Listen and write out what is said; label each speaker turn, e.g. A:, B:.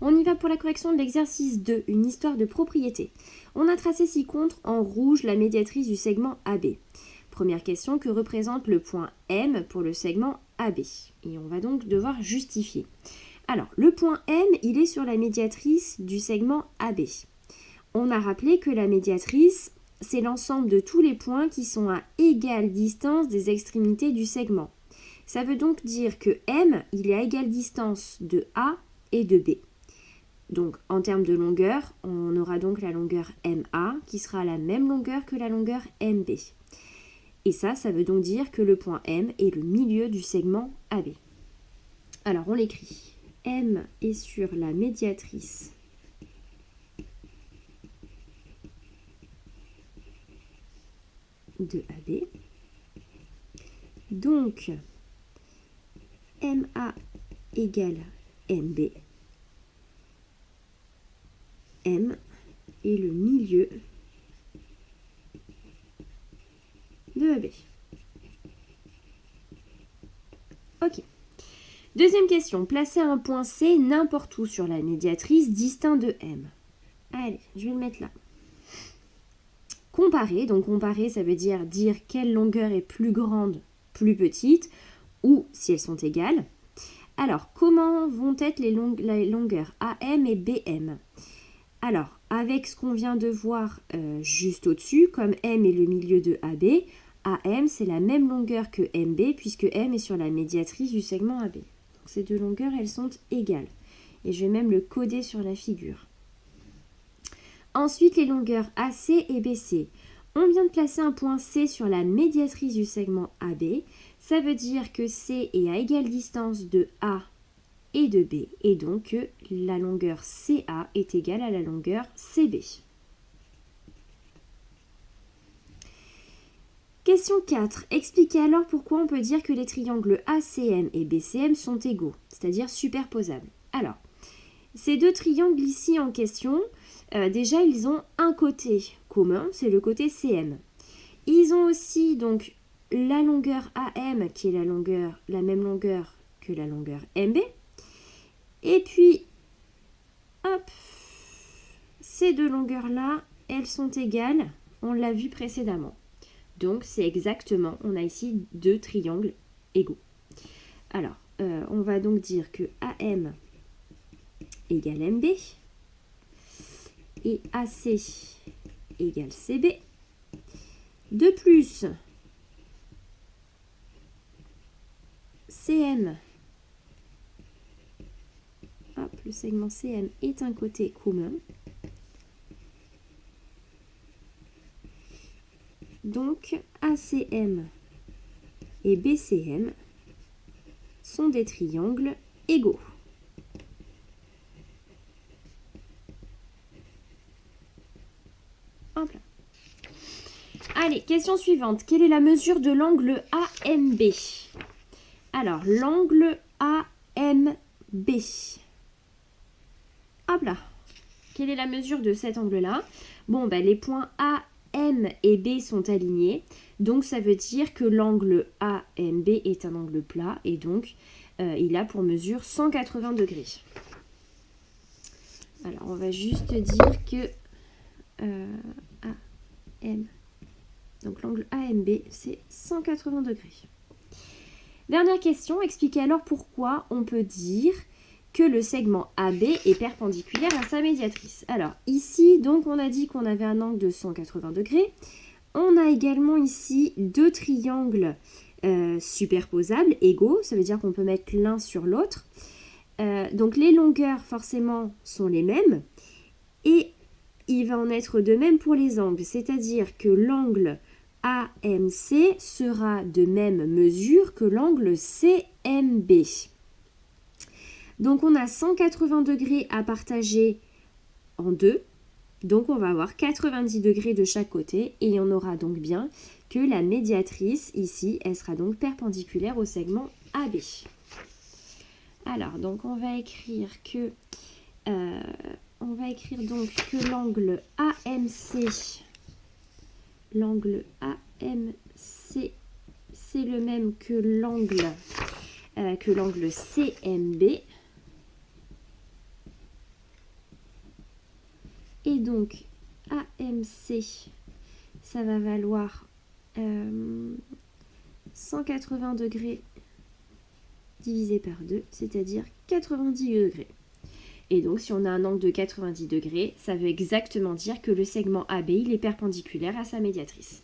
A: On y va pour la correction de l'exercice 2, une histoire de propriété. On a tracé ci-contre en rouge la médiatrice du segment AB. Première question, que représente le point M pour le segment AB? Et on va donc devoir justifier. Alors, le point M, il est sur la médiatrice du segment AB. On a rappelé que la médiatrice, c'est l'ensemble de tous les points qui sont à égale distance des extrémités du segment. Ça veut donc dire que M, il est à égale distance de A et de B. Donc, en termes de longueur, on aura donc la longueur MA qui sera à la même longueur que la longueur MB. Et ça veut donc dire que le point M est le milieu du segment AB. Alors, on l'écrit. M est sur la médiatrice de AB. Donc, MA égale MB. M est le milieu de AB. Ok. Deuxième question. Placez un point C n'importe où sur la médiatrice distinct de M. Allez, je vais le mettre là. Comparer. Donc comparer, ça veut dire quelle longueur est plus grande, plus petite, ou si elles sont égales. Alors, comment vont être les longueurs AM et BM? Alors, avec ce qu'on vient de voir juste au-dessus, comme M est le milieu de AB, AM c'est la même longueur que MB puisque M est sur la médiatrice du segment AB. Donc ces deux longueurs, elles sont égales. Et je vais même le coder sur la figure. Ensuite, les longueurs AC et BC. On vient de placer un point C sur la médiatrice du segment AB. Ça veut dire que C est à égale distance de A et de B. Et donc, la longueur CA est égale à la longueur CB. Question 4. Expliquez alors pourquoi on peut dire que les triangles ACM et BCM sont égaux, c'est-à-dire superposables. Alors, ces deux triangles ici en question, déjà ils ont un côté commun, c'est le côté CM. Ils ont aussi donc la longueur AM qui est la même longueur que la longueur MB. Et puis, hop, ces deux longueurs-là, elles sont égales, on l'a vu précédemment. Donc, c'est exactement, on a ici deux triangles égaux. Alors, on va donc dire que AM égale MB et AC égale CB. De plus, CM, le segment CM est un côté commun. Donc, ACM et BCM sont des triangles égaux. Hop là. Allez, question suivante. Quelle est la mesure de l'angle AMB? Alors, l'angle AMB. Hop là. Quelle est la mesure de cet angle-là? Bon, ben, les points A, M et B sont alignés. Donc, ça veut dire que l'angle AMB est un angle plat. Et donc, il a pour mesure 180 degrés. Alors, on va juste dire que AM. Donc, l'angle AMB, c'est 180 degrés. Dernière question. Expliquez alors pourquoi on peut dire que le segment AB est perpendiculaire à sa médiatrice. Alors ici, donc on a dit qu'on avait un angle de 180 degrés. On a également ici deux triangles superposables, égaux. Ça veut dire qu'on peut mettre l'un sur l'autre. Donc les longueurs forcément sont les mêmes. Et il va en être de même pour les angles. C'est-à-dire que l'angle AMC sera de même mesure que l'angle CMB. Donc, on a 180 degrés à partager en deux. Donc, on va avoir 90 degrés de chaque côté. Et on aura donc bien que la médiatrice, ici, elle sera donc perpendiculaire au segment AB. Alors, donc, on va écrire donc que l'angle AMC, c'est le même que l'angle CMB. Et donc, AMC, ça va valoir 180 degrés divisé par 2, c'est-à-dire 90 degrés. Et donc, si on a un angle de 90 degrés, ça veut exactement dire que le segment AB, il est perpendiculaire à sa médiatrice.